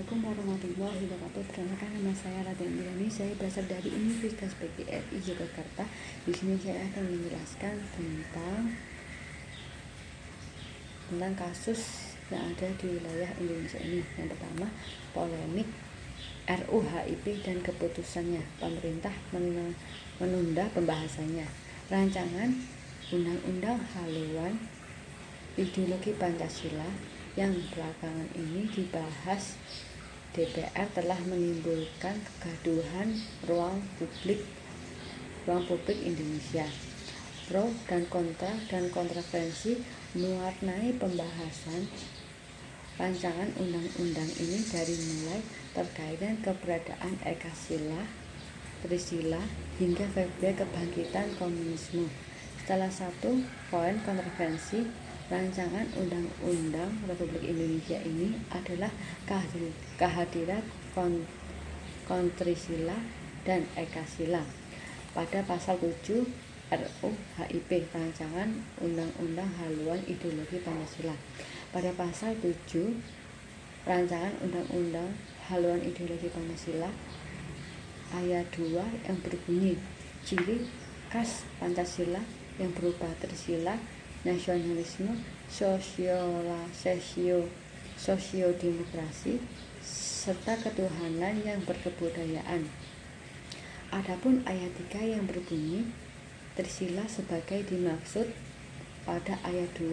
Assalamualaikum warahmatullahi wabarakatuh. Perkenalkan, nama saya Raden Indrani. Saya berasal dari Universitas PGRI Yogyakarta. Di sini saya akan menjelaskan tentang kasus yang ada di wilayah Indonesia ini. Yang pertama, polemik RUU HIP dan keputusannya. Pemerintah menunda pembahasannya. Rancangan Undang-Undang Haluan Ideologi Pancasila yang belakangan ini dibahas DPR telah menimbulkan kegaduhan ruang publik Indonesia. Pro dan kontra dan kontroversi mewarnai pembahasan rancangan undang-undang ini, dari mulai terkait dengan keberadaan Ekasila, Trisila, hingga februari kebangkitan komunisme. Salah satu poin kontroversi rancangan Undang-Undang Republik Indonesia ini adalah kehadiran kontrisila dan ekasila pada pasal 7 RUU HIP, rancangan Undang-Undang Haluan Ideologi Pancasila. Pada pasal 7 rancangan Undang-Undang Haluan Ideologi Pancasila ayat 2 yang berbunyi, ciri khas Pancasila yang berupa Trisila, nasionalisme, sosiodemokrasi, serta ketuhanan yang berkebudayaan. Adapun ayat 3 yang berbunyi Trisila sebagai dimaksud pada ayat 2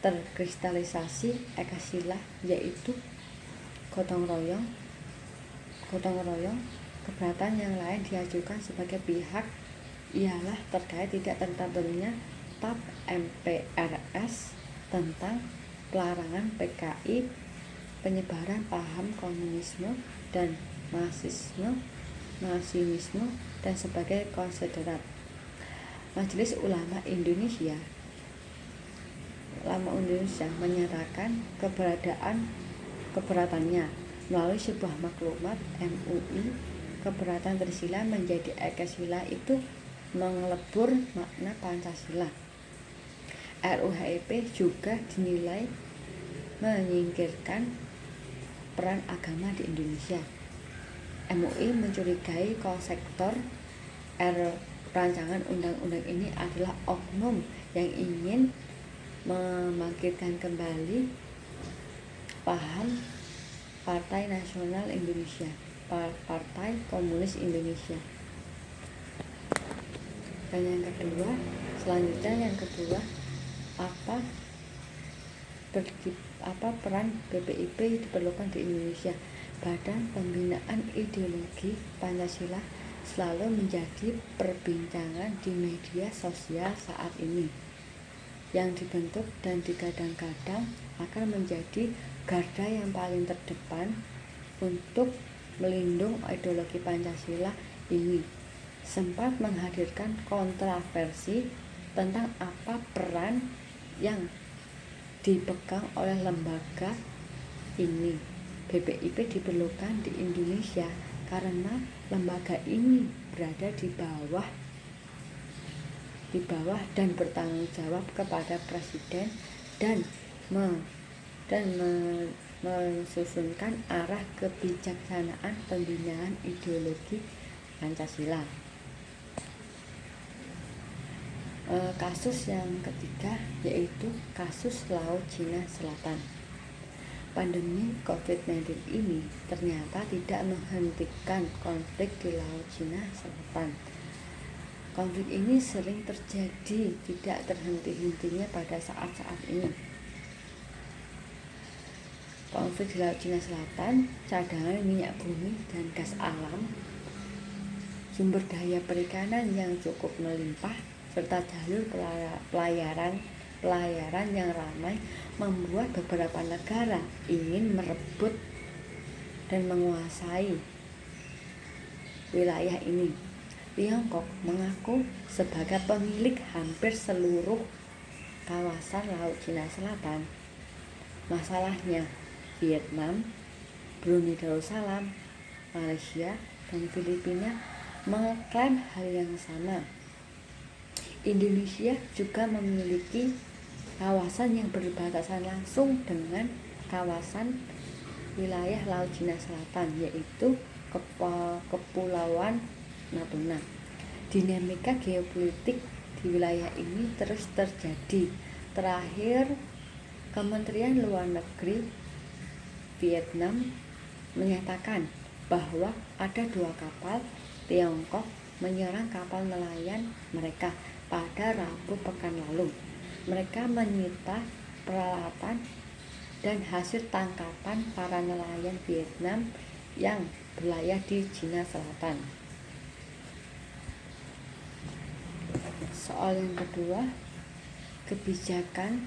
terkristalisasi Ekasila, yaitu gotong royong. Keberatan yang lain diajukan sebagai pihak ialah terkait tidak tertentunya TAP MPRS tentang pelarangan PKI, penyebaran paham komunisme dan marxisme dan sebagai konsiderat. Majelis Ulama Indonesia menyatakan keberatannya melalui sebuah maklumat MUI. Keberatan Trisila menjadi Ekasila itu mengelebur makna Pancasila. RUU HIP juga dinilai menyingkirkan peran agama di Indonesia. MUI mencurigai konseptor rancangan undang-undang ini adalah oknum yang ingin membangkitkan kembali paham Partai Nasional Indonesia, Partai Komunis Indonesia. Dan yang kedua, apa peran BPIP diperlukan di Indonesia? Badan Pembinaan Ideologi Pancasila selalu menjadi perbincangan di media sosial saat ini, yang dibentuk dan digadang-gadang akan menjadi garda yang paling terdepan untuk melindungi ideologi Pancasila ini. Sempat menghadirkan kontroversi tentang apa peran yang dipegang oleh lembaga ini. BPIP diperlukan di Indonesia karena lembaga ini berada di bawah dan bertanggung jawab kepada Presiden dan mensusunkan arah kebijaksanaan pembinaan ideologi Pancasila. Kasus yang ketiga yaitu kasus Laut Cina Selatan. Pandemi COVID-19 ini ternyata tidak menghentikan konflik di Laut Cina Selatan. Konflik ini sering terjadi, tidak terhenti-hentinya pada saat-saat ini. Konflik di Laut Cina Selatan, cadangan minyak bumi dan gas alam, sumber daya perikanan yang cukup melimpah, serta jalur pelayaran yang ramai membuat beberapa negara ingin merebut dan menguasai wilayah ini. Tiongkok mengaku sebagai pemilik hampir seluruh kawasan Laut Cina Selatan. Masalahnya, Vietnam, Brunei Darussalam, Malaysia, dan Filipina mengklaim hal yang sama. Indonesia juga memiliki kawasan yang berbatasan langsung dengan kawasan wilayah Laut Cina Selatan, yaitu Kepulauan Natuna. Dinamika geopolitik di wilayah ini terus terjadi. Terakhir, Kementerian Luar Negeri Vietnam menyatakan bahwa ada 2 kapal Tiongkok menyerang kapal nelayan mereka pada Rabu pekan lalu. Mereka menyita peralatan dan hasil tangkapan para nelayan Vietnam yang berlayar di Cina Selatan. Soal yang kedua, kebijakan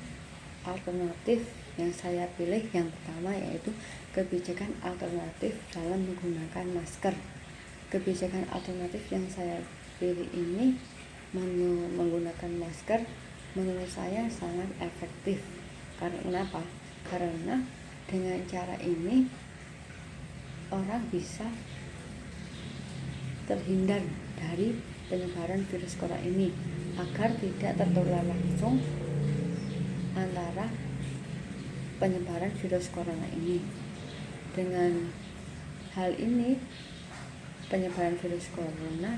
alternatif yang saya pilih yang pertama yaitu kebijakan alternatif dalam menggunakan masker. Kebijakan alternatif yang saya pilih ini menggunakan masker menurut saya sangat efektif. Karena apa? Karena dengan cara ini orang bisa terhindar dari penyebaran virus corona ini agar tidak tertular langsung antara penyebaran virus corona ini. Dengan hal ini penyebaran virus corona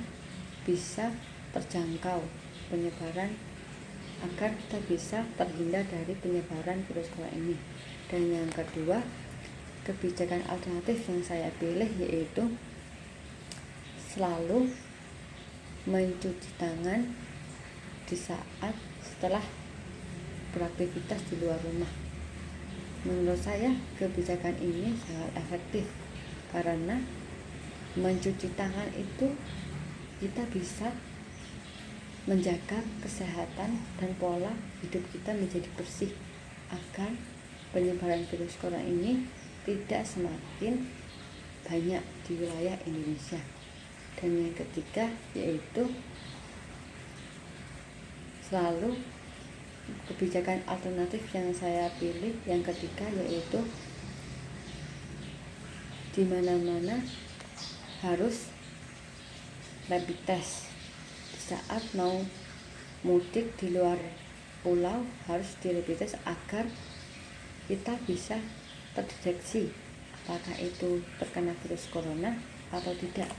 bisa terjangkau penyebaran agar kita bisa terhindar dari penyebaran virus corona ini. Dan yang kedua, kebijakan alternatif yang saya pilih yaitu selalu mencuci tangan di saat setelah beraktivitas di luar rumah. Menurut saya kebijakan ini sangat efektif karena mencuci tangan itu kita bisa menjaga kesehatan dan pola hidup kita menjadi bersih agar penyebaran virus corona ini tidak semakin banyak di wilayah Indonesia. Dan yang ketiga yaitu selalu kebijakan alternatif yang saya pilih yang ketiga yaitu di mana-mana harus rapid test. Saat mau mudik di luar pulau harus di rapid test agar kita bisa terdeteksi apakah itu terkena virus corona atau tidak.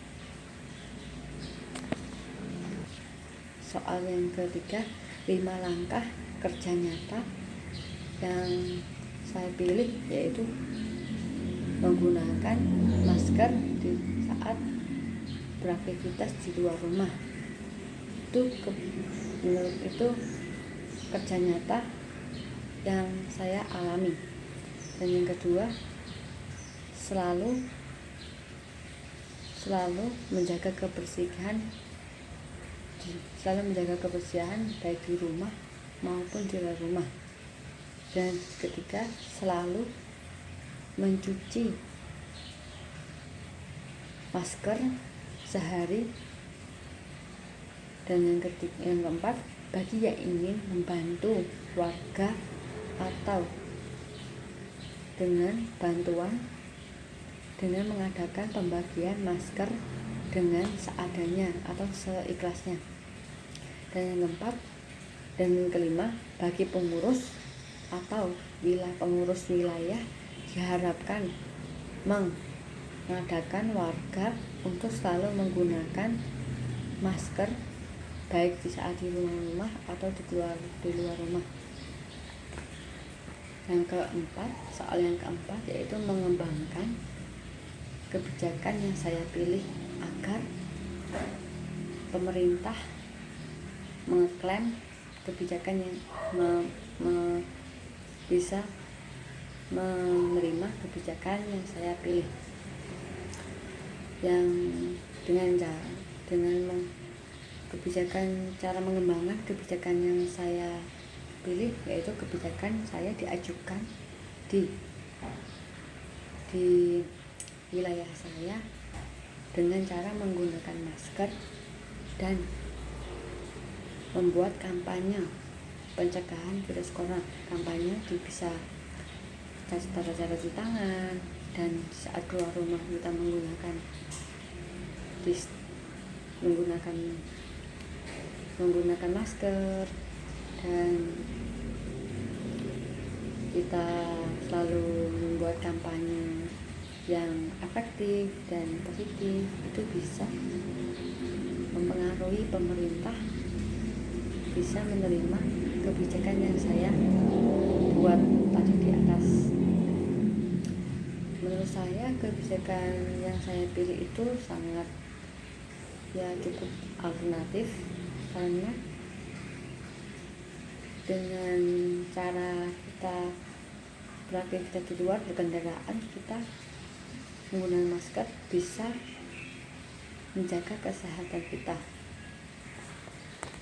Soal yang ketiga, 5 langkah kerja nyata yang saya pilih yaitu menggunakan masker di saat beraktivitas di luar rumah. Menurut itu kerja nyata yang saya alami. Dan yang kedua, selalu menjaga kebersihan baik di rumah maupun di luar rumah. Dan ketiga, selalu mencuci masker sehari. Dan yang keempat, bagi yang ingin membantu warga atau dengan bantuan dengan mengadakan pembagian masker dengan seadanya atau seikhlasnya. Dan yang keempat dan yang kelima, bagi pengurus atau pengurus wilayah diharapkan mengadakan warga untuk selalu menggunakan masker baik di saat di rumah atau di luar rumah. Soal yang keempat yaitu mengembangkan kebijakan yang saya pilih agar pemerintah mengklaim kebijakan yang bisa menerima kebijakan yang saya pilih, yang dengan cara mengembangkan kebijakan yang saya pilih yaitu kebijakan saya diajukan di wilayah saya dengan cara menggunakan masker dan membuat kampanye pencegahan virus corona. Kampanye bisa cara cuci tangan, dan saat keluar rumah kita menggunakan masker, dan kita selalu membuat kampanye yang efektif dan positif itu bisa mempengaruhi pemerintah bisa menerima kebijakan yang saya buat tadi di atas. Menurut saya kebijakan yang saya pilih itu sangat cukup alternatif, karena dengan cara kita beraktivitas di luar berkendaraan, kita menggunakan masker bisa menjaga kesehatan kita.